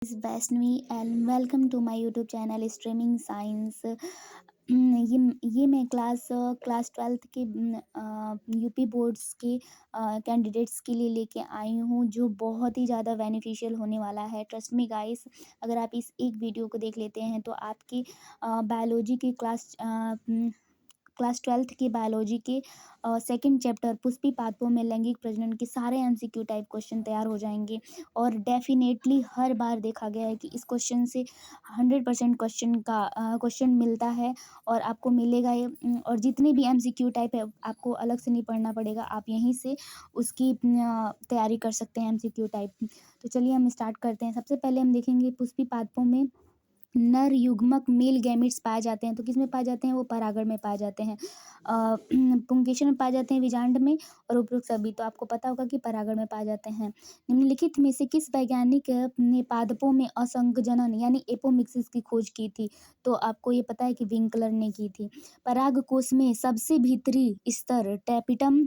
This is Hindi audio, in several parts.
Is Vaishnavi and welcome to my YouTube channel streaming science. ये मैं क्लास ट्वेल्थ के यूपी बोर्ड्स के कैंडिडेट्स के लिए लेके आई हूँ, जो बहुत ही ज़्यादा बेनिफिशियल होने वाला है। ट्रस्ट मी गाइस, अगर आप इस एक वीडियो को देख लेते हैं तो आपकी बायोलॉजी की क्लास ट्वेल्थ की बायोलॉजी के सेकंड चैप्टर पुष्पी पादपों में लैंगिक प्रजनन के सारे एमसीक्यू टाइप क्वेश्चन तैयार हो जाएंगे। और डेफिनेटली हर बार देखा गया है कि इस क्वेश्चन से 100% क्वेश्चन मिलता है और आपको मिलेगा ये। और जितने भी एमसीक्यू टाइप है आपको अलग से नहीं पढ़ना पड़ेगा, आप यहीं से उसकी तैयारी कर सकते हैं एमसीक्यू टाइप। तो चलिए हम स्टार्ट करते हैं। सबसे पहले हम देखेंगे पुष्पी पादपों में नर युग्मक मेल गैमेट्स पाए जाते हैं। तो किस में पाए जाते हैं? वो परागण में पाए जाते हैं। पुंकेसर में पाए जाते हैं, बीजांड में, और उपरोक्त सभी तो आपको पता होगा कि परागण में पाए जाते हैं। निम्नलिखित में से किस वैज्ञानिक ने पादपों में असंगजनन यानी एपोमिक्सिस की खोज की थी? तो आपको ये पता है कि विंकलर ने की थी। परागकोश में सबसे भीतरी स्तर टैपिटम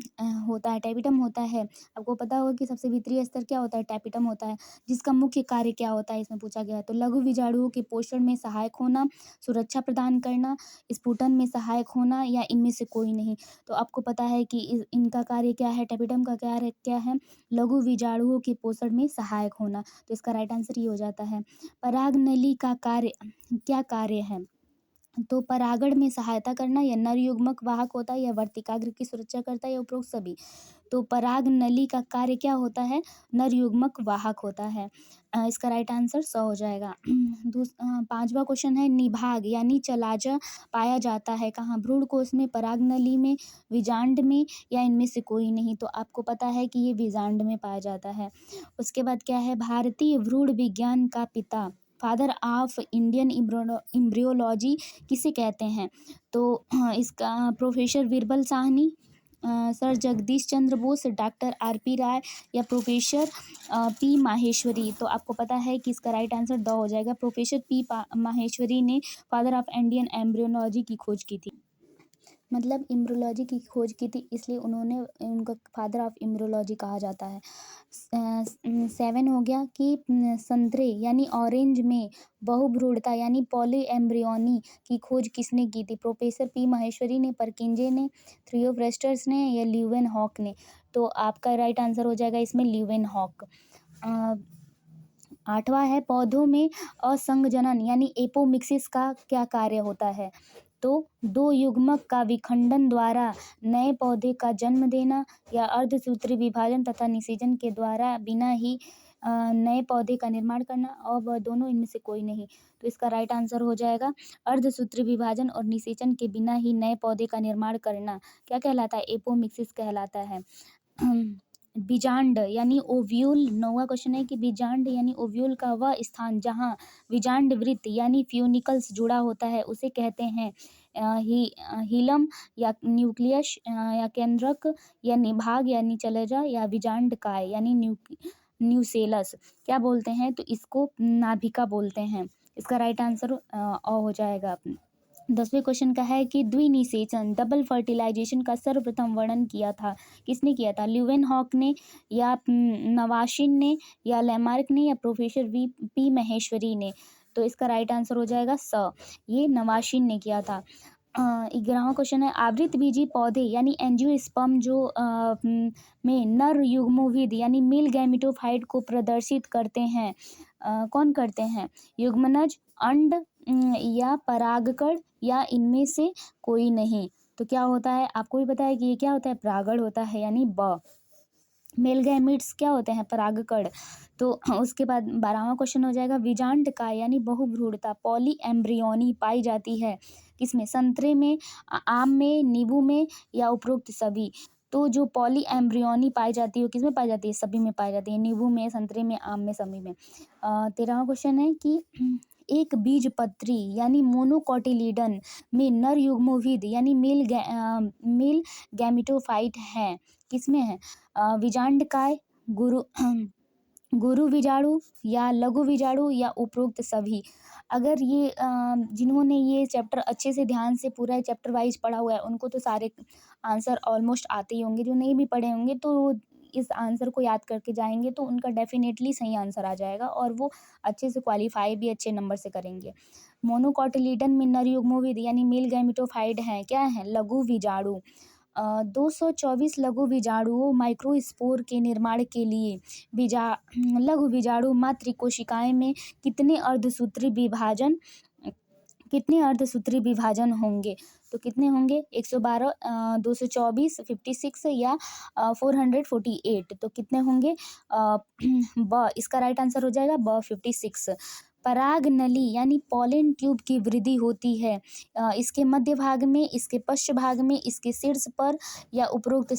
होता है। आपको पता होगा कि सबसे भीतरी स्तर क्या होता है? टैपिटम होता है। जिसका मुख्य कार्य क्या होता है, इसमें पूछा गया है। तो लघु विजाणुओं के पोषण में सहायक होना, सुरक्षा प्रदान करना, स्फुटन में सहायक होना, या इनमें से कोई नहीं। तो आपको पता है कि इनका कार्य क्या है? टैपिटम का कार्य क्या है? लघु विजाणुओं के पोषण में सहायक होना। तो इसका राइट आंसर ये हो जाता है। परागनली का क्या कार्य है? तो परागण में सहायता करना, या नर युग्मक वाहक होता है, या वर्तिकाग्र की सुरक्षा करता है, या उपरोक्त सभी। तो पराग नली का कार्य क्या होता है? नर युग्मक वाहक होता है। इसका राइट आंसर 100 हो जाएगा। पांचवा क्वेश्चन है, निभाग यानी चलाजा पाया जाता है कहाँ? भ्रूण कोश में, पराग नली में, विजांड में, या इनमें से कोई नहीं। तो आपको पता है कि ये विजांड में पाया जाता है। उसके बाद क्या है? भारतीय भ्रूण विज्ञान का पिता, फादर ऑफ इंडियन इम्ब्रियोलॉजी किसे कहते हैं? तो इसका professor Birbal Sahni, sir Jagdish Chandra Bose, doctor RP. राय, या प्रोफेसर पी माहेश्वरी। तो आपको पता है कि इसका राइट आंसर द हो जाएगा। प्रोफेसर पी माहेश्वरी ने फादर ऑफ इंडियन एम्ब्रियोलॉजी की खोज की थी। मतलब इम्ब्रोलॉजी की खोज की थी, इसलिए उनका फादर ऑफ इम्ब्रोलॉजी कहा जाता है। 7 हो गया कि संतरे यानी ऑरेंज में बहुभ्रूणता यानी पॉली एम्ब्रियोनी की खोज किसने की थी? प्रोफेसर पी माहेश्वरी ने, परकिंजे ने, थियोफ्रेस्टस ने, या ल्यूवेनहॉक ने। तो आपका राइट आंसर हो जाएगा इसमें ल्यूवेनहॉक। 8वां है, पौधों में असंगजनन यानी एपोमिक्सिस का क्या कार्य होता है? तो दो युग्मक का विखंडन द्वारा नए पौधे का जन्म देना, या अर्धसूत्री विभाजन तथा निषेचन के द्वारा बिना ही नए पौधे का निर्माण करना, और वह दोनों इनमें से कोई नहीं। तो इसका राइट आंसर हो जाएगा अर्धसूत्री विभाजन और निषेचन के बिना ही नए पौधे का निर्माण करना क्या कहलाता है? एपोमिक्सिस कहलाता है। बीजांड यानी ओव्यूल। 9वां क्वेश्चन है कि बीजांड यानी ओव्यूल का वह स्थान जहाँ बीजांड वृत्त यानी फ्यूनिकल्स जुड़ा होता है उसे कहते हैं हीलम, या न्यूक्लियस, या केंद्रक, या निभाग यानी चलजा, या बीजांड काय यानी न्यूसेलस क्या बोलते हैं? तो इसको नाभिका बोलते हैं। इसका राइट आंसर हो जाएगा। 10वें क्वेश्चन का है कि द्विनिषेचन डबल फर्टिलाइजेशन का सर्वप्रथम वर्णन किया था? किसने किया था? ल्यूवेनहॉक ने, या नवाशिन ने, या लैमार्क ने, या प्रोफेसर पी महेश्वरी ने। तो इसका राइट आंसर हो जाएगा ये नवाशिन ने किया था। 11वां क्वेश्चन है, आवृतबीजी पौधे यानी एंजियोस्पर्म में नर युग्मोविद यानी मेल गैमेटोफाइट को प्रदर्शित करते हैं, कौन करते हैं? युग्मनज, अंड, या परागकण, या इनमें से कोई नहीं। तो क्या होता है? आपको भी पता है कि ये क्या होता है? परागण होता है, यानी मेल गैमेट्स क्या होते हैं? परागकण। तो उसके बाद 12वां क्वेश्चन हो जाएगा, विजांड का यानी बहुभ्रूणता पॉली एम्ब्रियोनी पाई जाती है किसमें? संतरे में, आम में, नींबू में, या उपरोक्त सभी। तो जो पॉली एम्ब्रियोनी पाई जाती है वो किसमें पाई जाती है? सभी में पाई जाती है, नींबू में, संतरे में, आम में, सभी में। 13वां क्वेश्चन है कि एक बीजपत्री यानी मोनोकोटिलीडन में नर युग्मोविद यानी मेल गैमेटोफाइट है, किसमें है? विजांडकाय, गुरु विजाणु, या लघु विजाणु, या उपरोक्त सभी। अगर ये जिन्होंने ये चैप्टर अच्छे से ध्यान से पूरा चैप्टर वाइज पढ़ा हुआ है उनको तो सारे आंसर ऑलमोस्ट आते ही होंगे। जो नहीं भी पढ़े होंगे तो इस आंसर को याद करके जाएंगे तो उनका डेफिनेटली सही आंसर आ जाएगा और वो अच्छे से क्वालिफाई भी अच्छे नंबर से करेंगे। मोनोकॉटिलीडन में नर युग्मोविद यानी मेल गैमेटोफाइट हैं, क्या है, लघु बीजाणु। 224 लघु बीजाणुओं माइक्रोस्पोर के निर्माण के लिए बीजा लघु बीजाणु मातृ कोशिकाएं में कितने अर्धसूत्री विभाजन होंगे? तो कितने होंगे? 112, 224, 56 या 448। तो कितने होंगे? इसका राइट आंसर हो जाएगा 56। पराग नली यानी पॉलन ट्यूब की वृद्धि होती है इसके मध्य भाग में, इसके पश्च भाग में, इसके शीर्ष पर या उपरोक्त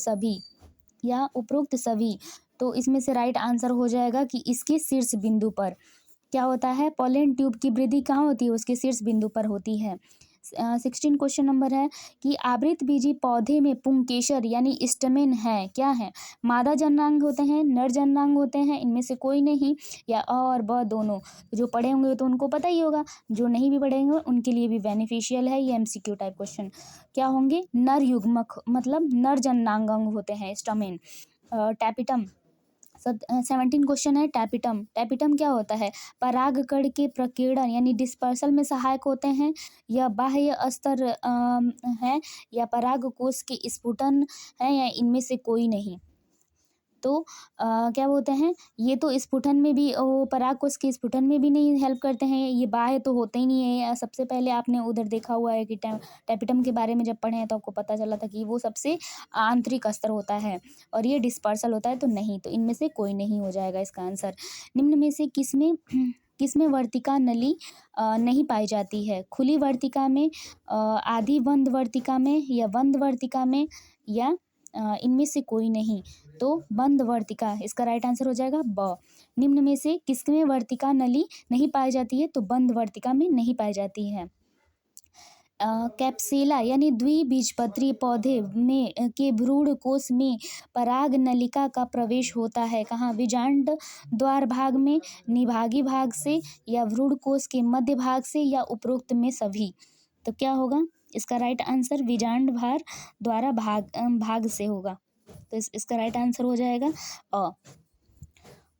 सभी। तो इसमें से राइट आंसर हो जाएगा कि इसके शीर्ष बिंदु पर क्या होता है, पॉलन ट्यूब की वृद्धि कहाँ होती है? उसके शीर्ष बिंदु पर होती है। 16 क्वेश्चन नंबर है कि आवृतबीजी पौधे में पुंकेसर यानी स्टमेन है, क्या है? मादा जननांग होते हैं, नर जननांग होते हैं, इनमें से कोई नहीं, या अ और ब दोनों। जो पढ़े होंगे तो उनको पता ही होगा, जो नहीं भी पढ़ेंगे उनके लिए भी बेनिफिशियल है ये एमसीक्यू टाइप क्वेश्चन। क्या होंगे? नर युग्मक मतलब नर जननांग अंग होते हैं स्टमेन। टैपिटम 17 क्वेश्चन है। टैपिटम क्या होता है? परागकण के प्रकीर्णन यानी डिस्पर्सल में सहायक होते हैं, या बाह्य स्तर है, या परागकोश के स्फुटन है, या इनमें से कोई नहीं। तो क्या बोलते हैं, ये तो स्फुटन में भी, वो परागकोश के स्फुटन में भी नहीं हेल्प करते हैं, ये बाह्य तो होते ही नहीं है। सबसे पहले आपने उधर देखा हुआ है कि टैपिटम के बारे में जब पढ़े हैं तो आपको पता चला था कि वो सबसे आंतरिक स्तर होता है और ये डिस्पर्सल होता है, तो नहीं, तो इनमें से कोई नहीं हो जाएगा इसका आंसर। निम्न में से किसमें वर्तिका नली नहीं पाई जाती है? खुली वर्तिका में, आधी बंद वर्तिका में, या बंद वर्तिका में, या इनमें से कोई नहीं। तो बंद वर्तिका, इसका राइट आंसर हो जाएगा ब। निम्न में से किसमें वर्तिका नली नहीं पाई जाती है? तो बंद वर्तिका में नहीं पाई जाती है। कैप्सेला यानी द्विबीजपत्री पौधे में के भ्रूण कोश में पराग नलिका का प्रवेश होता है कहाँ? बीजांड द्वार भाग में, निभागी भाग से, या भ्रूण कोश के मध्य भाग से, या उपरोक्त में सभी। तो क्या होगा इसका राइट आंसर? बीजांड द्वारा भाग से होगा। तो इसका राइट आंसर हो जाएगा अ।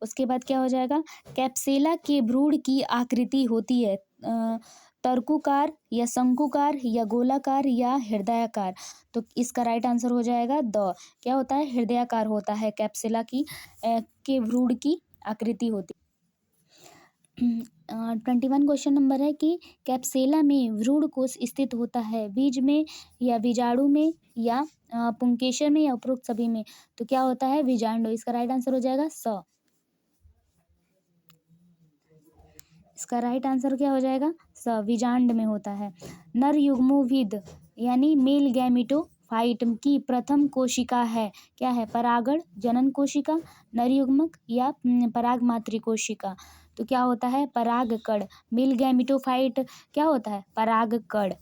उसके बाद क्या हो जाएगा? कैप्सेला के भ्रूण की आकृति होती है तर्कुकार, या शंकुकार, या गोलाकार, या हृदयाकार। तो इसका राइट आंसर हो जाएगा द। क्या होता है? हृदयाकार होता है कैप्सेला के भ्रूण की आकृति होती। 21 क्वेश्चन नंबर है कि कैप्सेला में भ्रूण कोश स्थित होता है, बीज में, या बीजाणु में, या पुंकेसर में, या उपरोक्त सभी में। तो क्या होता है? बीजाणु। इसका राइट आंसर हो जाएगा स। इसका राइट आंसर क्या हो जाएगा? स, बीजांड में होता है। नर युग्मोविद यानी मेल गैमेटोफाइट की प्रथम कोशिका है, क्या है? परागण जनन कोशिका, नर युग्मक, या पराग मातृ कोशिका। तो क्या होता है? परागकण। मेल गैमेटोफाइट क्या होता है? परागकण।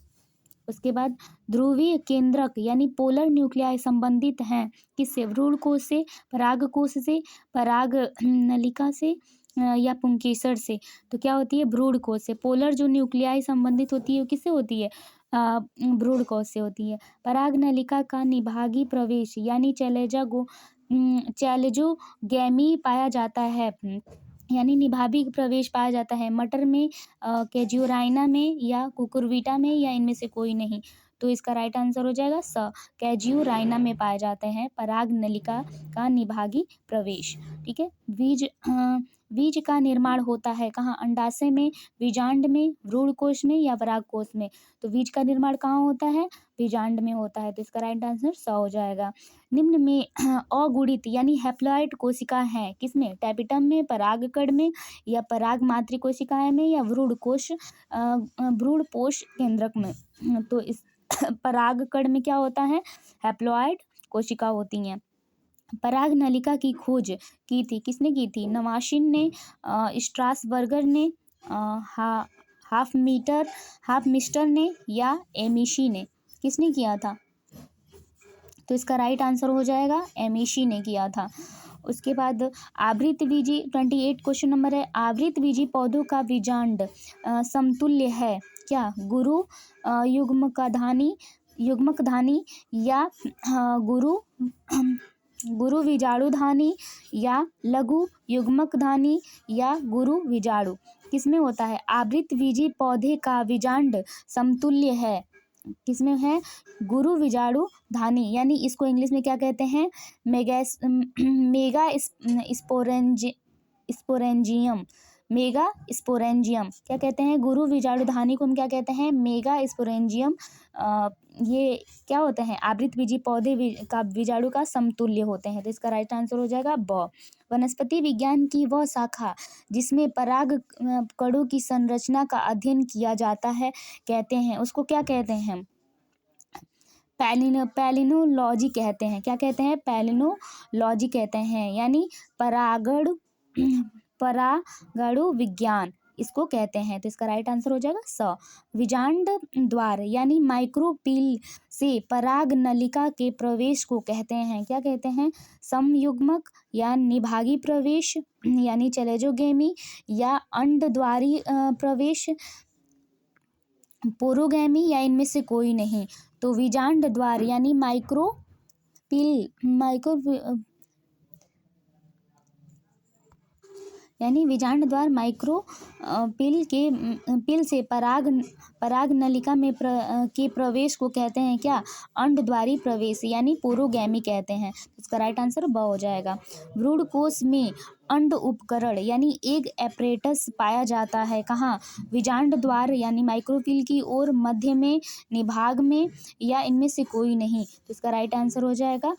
उसके बाद ध्रुवीय केंद्रक यानी पोलर न्यूक्लियाई संबंधित हैं किससे? भ्रूण कोश से, पराग कोश से, पराग नलिका से, या पुंकेसर से। तो क्या होती है? भ्रूण कोश से। पोलर जो न्यूक्लियाई संबंधित होती है वो किससे होती है? भ्रूण कोश से होती है। पराग नलिका का निभागी प्रवेश यानी चैलेजोगैमी पाया जाता है, यानी निभावी प्रवेश पाया जाता है मटर में, कैजुराइना में, या कुकुरविटा में, या इनमें से कोई नहीं। तो इसका राइट आंसर हो जाएगा स, कैजुराइना में पाए जाते हैं पराग नलिका का निभागी प्रवेश। ठीक है। बीज का निर्माण होता है कहाँ? अंडाशय में, बीजांड में, भ्रूणकोश में, या परागकोश में। तो बीज का निर्माण कहाँ होता है? बीजांड में होता है। तो इसका राइट आंसर स हो जाएगा। निम्न में अगुणित यानी हैप्लॉइड कोशिका है किसमें? टैपिटम में, परागकण में, या पराग मातृ कोशिकाएं में, या भ्रूणपोष केंद्रक में। तो इस परागकण में क्या होता है? हैप्लॉइड कोशिका होती हैं। पराग नलिका की खोज की थी, किसने की थी? नवाशिन ने, स्ट्रासबर्गर ने, हाफमिस्टर ने, या एमिशी ने। किसने किया था? तो इसका राइट आंसर हो जाएगा एमिशी ने किया था। उसके बाद आवृतबीजी 28 क्वेश्चन नंबर है। आवृतबीजी पौधों का बीजांड समतुल्य है, क्या? गुरु युग्मकधानी, या गुरु गुरु विजाणु धानी या लघु युग्मक धानी या गुरु विजाणु? किसमें होता है? आवृतबीजी पौधे का विजांड समतुल्य है। किसमें है? गुरु विजाणु धानी, यानी इसको इंग्लिश में क्या कहते हैं? Mega sporangium. मेगा स्पोरेंजियम क्या कहते हैं? गुरु विजाणु धानी को हम क्या कहते हैं? Mega sporangium. ये क्या होते हैं? आवृतबीजी पौधे का विजाणु का समतुल्य होते हैं। तो इसका राइट आंसर हो जाएगा ब। वनस्पति विज्ञान की वह शाखा जिसमें पराग कणों की संरचना का अध्ययन किया जाता है कहते हैं, उसको क्या कहते हैं? पैलिनोलॉजी कहते हैं। क्या कहते हैं? पैलिनोलॉजी कहते हैं, यानी परागणु विज्ञान इसको कहते हैं। तो इसका राइट आंसर हो जाएगा स। विजांड द्वार यानी माइक्रोपील से पराग नलिका के प्रवेश को कहते हैं, क्या कहते हैं? समयुग्मक या निभागी प्रवेश यानी चलेजोगेमी, या अंडद्वारी प्रवेश पोरोगैमी, या इनमें से कोई नहीं। तो विजांड द्वार यानी विजांड द्वार पिल से पराग नलिका में के प्रवेश को कहते हैं क्या? अंडद्वारी प्रवेश यानी पोरोगैमी कहते हैं। इसका राइट आंसर ब हो जाएगा। भ्रूण कोश में अंड उपकरण यानी एग एपरेटस पाया जाता है कहाँ? विजांड द्वार यानी माइक्रोपील की ओर, मध्य में, निभाग में, या इनमें से कोई नहीं। तो इसका राइट आंसर हो जाएगा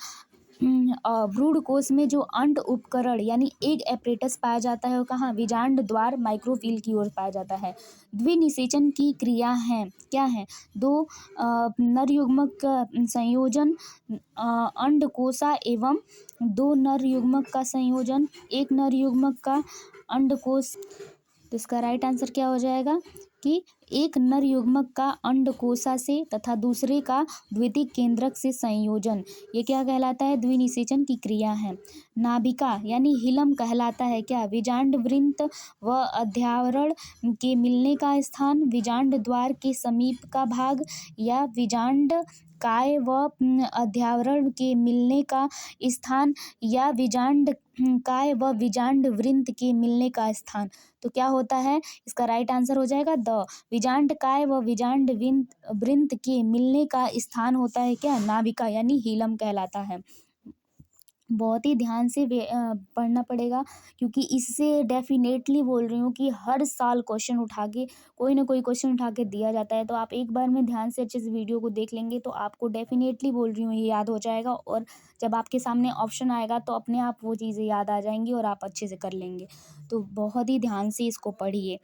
भ्रूण कोश में जो अंड उपकरण यानी एग एपरेटस पाया जाता है वो कहाँ? विजांड द्वार माइक्रोपील की ओर पाया जाता है। द्विनिषेचन की क्रिया है क्या है? दो नर युग्मक का संयोजन अंडकोशा एवं दो नर युग्मक का संयोजन एक नर युग्मक का अंडकोश। तो इसका राइट आंसर क्या हो जाएगा कि एक नर युग्मक का अंडकोशा से तथा दूसरे का द्वितीयक केंद्रक से संयोजन, ये क्या कहलाता है? द्विनिषेचन की क्रिया है। नाभिका यानी हिलम कहलाता है क्या? विजांड वृंत व अध्यावरण के मिलने का स्थान, विजांड द्वार के समीप का भाग, या विजांड काय व अध्यावरण के मिलने का स्थान, या विजांड काय व विजांड वृंत के मिलने का स्थान। तो क्या होता है? इसका राइट आंसर हो जाएगा द। विजांड काय व विजांड वृंत के मिलने का स्थान होता है क्या? नाभिका यानी हीलम कहलाता है। बहुत ही ध्यान से पढ़ना पड़ेगा, क्योंकि इससे डेफिनेटली बोल रही हूँ कि हर साल क्वेश्चन उठा के कोई ना कोई क्वेश्चन उठा के दिया जाता है। तो आप एक बार में ध्यान से अच्छे से वीडियो को देख लेंगे तो आपको डेफिनेटली बोल रही हूँ ये याद हो जाएगा, और जब आपके सामने ऑप्शन आएगा तो अपने आप वो चीज़ें याद आ जाएंगी और आप अच्छे से कर लेंगे। तो बहुत ही ध्यान से इसको पढ़िए।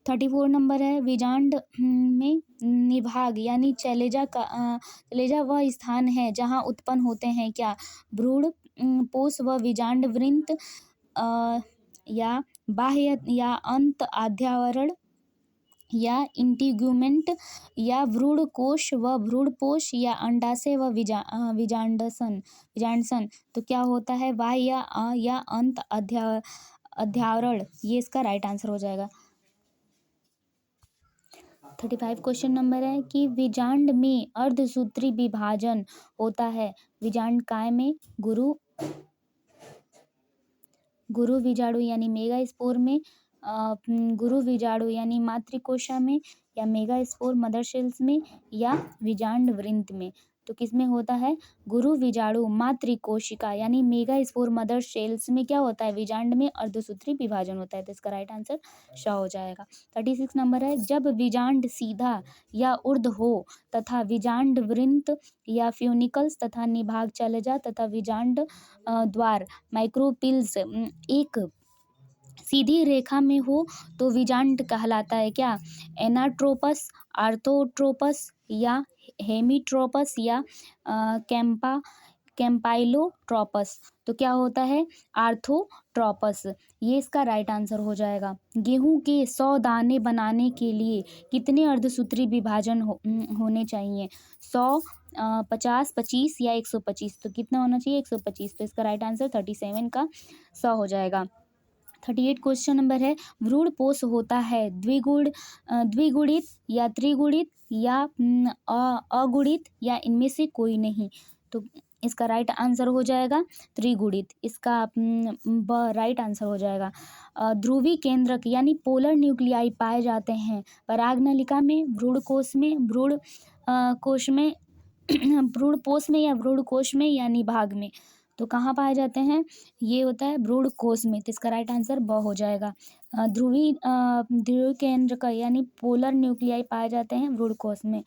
34 नंबर है, विजांड में निभाग यानी चलेजा वह स्थान है जहाँ उत्पन्न होते हैं क्या? भ्रूण पोष व विजांड वृंत, या बाह्य या अंत अध्यावरण, या इंटीग्यूमेंट, या भ्रूण कोश व भ्रूणपोष, या अंडाशय व विजांडसन। तो क्या होता है? बाह्य या अंत अध्यावरण, ये इसका राइट आंसर हो जाएगा। 35 क्वेश्चन नंबर है कि विजांड में अर्धसूत्री विभाजन होता है। विजांड काय में? गुरु विजाणु यानी मेगा स्पोर में, गुरु विजाणु यानी मातृकोशा में, या मेगा स्पोर मदर सेल्स में, या विजांड वृंत में। तो किसमें होता है? गुरु विजाणु मातृकोशिका यानी मेगा स्पोर मदर सेल्स में क्या होता है? विजांड में अर्धसूत्री विभाजन होता है। तो इसका राइट आंसर श हो जाएगा। 36 नंबर है, जब विजांड सीधा या ऊर्ध हो तथा विजांड वृंत या फ्यूनिकल्स तथा निभाग चलेजा तथा विजांड द्वार माइक्रोपिल्स एक सीधी रेखा में हो तो विजांड कहलाता है क्या? एनाट्रोपस, आर्थोट्रोपस, या हेमीट्रोपस, या कैम्पाइलोट्रोपस। तो क्या होता है? आर्थोट्रोपस, ये इसका राइट आंसर हो जाएगा। गेहूं के 100 दाने बनाने के लिए कितने अर्धसूत्री विभाजन होने चाहिए? 100, 50, 25 या 125। तो कितना होना चाहिए? 125। तो इसका राइट आंसर 37 का 100 हो जाएगा। 38 क्वेश्चन नंबर है, भ्रूण पोष होता है द्विगुणित या त्रिगुणित या अगुणित, या इनमें से कोई नहीं। तो इसका राइट आंसर हो जाएगा त्रिगुणित। इसका राइट आंसर हो जाएगा। ध्रुवी केंद्रक यानी पोलर न्यूक्लियाई पाए जाते हैं परागनलिका में, भ्रूण कोश में, कोश में भ्रूण पोष में या भ्रूण कोश में या निभाग में। तो कहाँ पाए जाते हैं? ये होता है भ्रूण कोश में। तो इसका राइट आंसर ब हो जाएगा। ध्रुवी केंद्र का यानी पोलर न्यूक्लियाई पाए जाते हैं भ्रूण कोश में।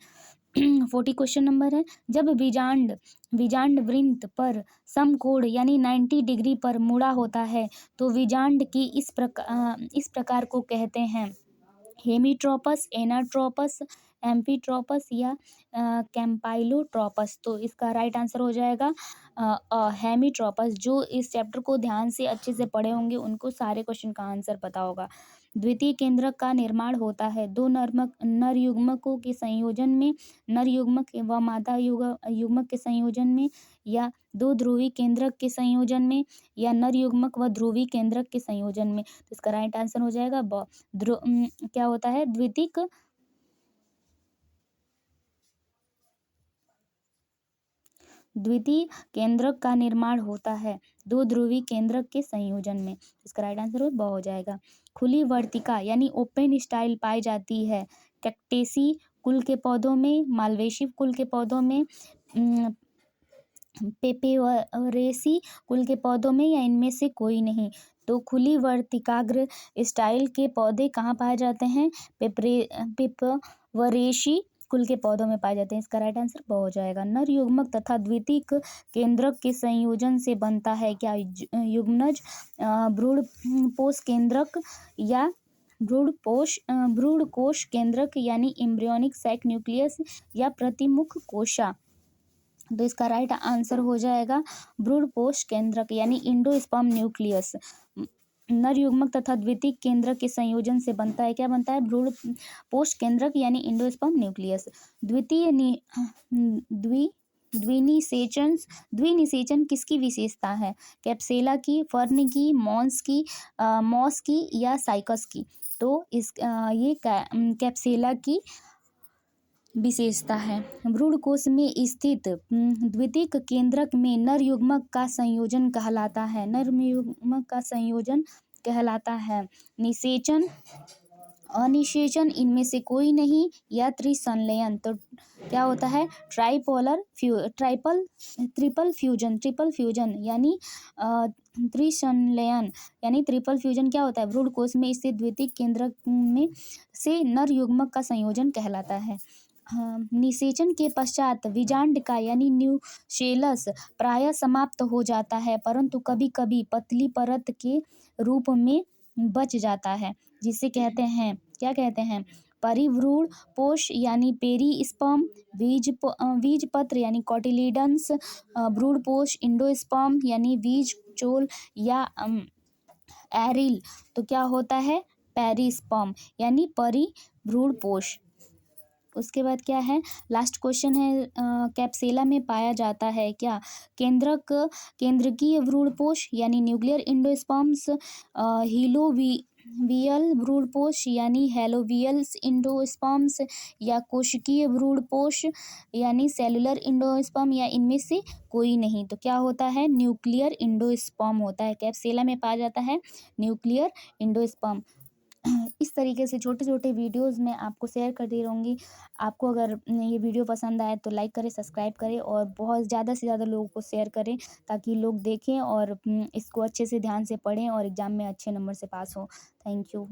40 क्वेश्चन नंबर है। जब विजांड वृत्त पर समकोण यानी 90 डिग्री पर मुड़ा होता है तो विजांड की इस प्रकार को कहते हैं हेमीट्रोपस, एनाट्रोपस, एम्फीट्रोपस या कैम्पाइलोट्रोपस। तो इसका राइट आंसर हो जाएगा हेमीट्रोपस। जो इस चैप्टर को ध्यान से अच्छे से पढ़े होंगे उनको सारे क्वेश्चन का आंसर पता होगा। द्वितीय केंद्रक का निर्माण होता है दो नर युग्मकों के संयोजन में, नर युग्मक व मादा युग्मक के संयोजन में, या दो ध्रुवी केंद्रक के संयोजन में, या नर युग्मक व ध्रुवी केंद्रक के संयोजन में। तो इसका राइट आंसर हो जाएगा ब। क्या होता है? द्वितीय केंद्रक का निर्माण होता है दो ध्रुवी केंद्रक के संयोजन में। इसका राइट आंसर ब हो जाएगा। खुली वर्तिका यानी ओपन स्टाइल पाई जाती है कैक्टेसी कुल के पौधों में, मालवेसी कुल के पौधों में, पेपेरेसी कुल के पौधों में, या इनमें से कोई नहीं। तो खुली वर्तिकाग्र स्टाइल के पौधे कहाँ पाए जाते हैं? पेपवरेसी कुल के पौधों में पाए जाते हैं। इसका राइट आंसर ब हो जाएगा। नर युग्मक तथा द्वितीयक केंद्रक के संयोजन से बनता है क्या? युग्मनज, भ्रूणपोष केंद्रक या भ्रूणकोश केंद्रक यानी एम्ब्रियोनिक सैक न्यूक्लियस या प्रतिमुख कोशा। तो इसका राइट आंसर हो जाएगा भ्रूणपोष केंद्रक यानी इंडोस्पर्म न्यूक्लियस। नर युग्मक तथा द्वितीयक केंद्रक के संयोजन से बनता है, क्या बनता है? भ्रूणपोष केंद्रक यानी इंडोस्पर्म न्यूक्लियस। द्विनिषेचन किसकी विशेषता है? कैप्सेला की, फर्न की, मॉस की या साइकस की? तो ये कैप्सेला की विशेषता है। भ्रूणकोश में स्थित द्वितीयक केंद्रक में नर युग्मक का संयोजन कहलाता है। निषेचन, अनिषेचन इनमें से कोई नहीं, या त्रिसंलयन। तो क्या होता है? ट्रिपल फ्यूजन यानी त्रिसंलयन यानी ट्रिपल फ्यूजन क्या होता है? भ्रूणकोश में स्थित द्वितीयक केंद्रक में से नर युग्मक का संयोजन कहलाता है। निषेचन के पश्चात विजांड का यानी न्यूशेलस प्रायः समाप्त हो जाता है, परंतु कभी कभी पतली परत के रूप में बच जाता है, जिसे कहते हैं, क्या कहते हैं? परिभ्रूण पोष यानी पेरिस्पर्म, बीजपत्र यानी कोटिलीडन्स, भ्रूणपोष इंडोस्पर्म यानी बीजचोल, या एरिल। तो क्या होता है? पेरिस्पर्म यानी परिभ्रूणपोष। उसके बाद क्या है? लास्ट क्वेश्चन है, कैप्सेला में पाया जाता है क्या? केंद्रकीय भ्रूणपोष यानी न्यूक्लियर इंडोस्पर्म्स, हीलोवियल भ्रूणपोष यानी हेलोवियल इंडोस्पर्म्स, या कोशिकीय भ्रूणपोष यानी सेलुलर इंडोस्पर्म, या इनमें से कोई नहीं। तो क्या होता है? न्यूक्लियर इंडोस्पर्म होता है। कैप्सेला में पाया जाता है न्यूक्लियर इंडोस्पर्म। इस तरीके से छोटे छोटे वीडियोस मैं आपको शेयर करती रहूँगी। आपको अगर ये वीडियो पसंद आए तो लाइक करें, सब्सक्राइब करें और बहुत ज़्यादा से ज़्यादा लोगों को शेयर करें, ताकि लोग देखें और इसको अच्छे से ध्यान से पढ़ें और एग्ज़ाम में अच्छे नंबर से पास हो। Thank you.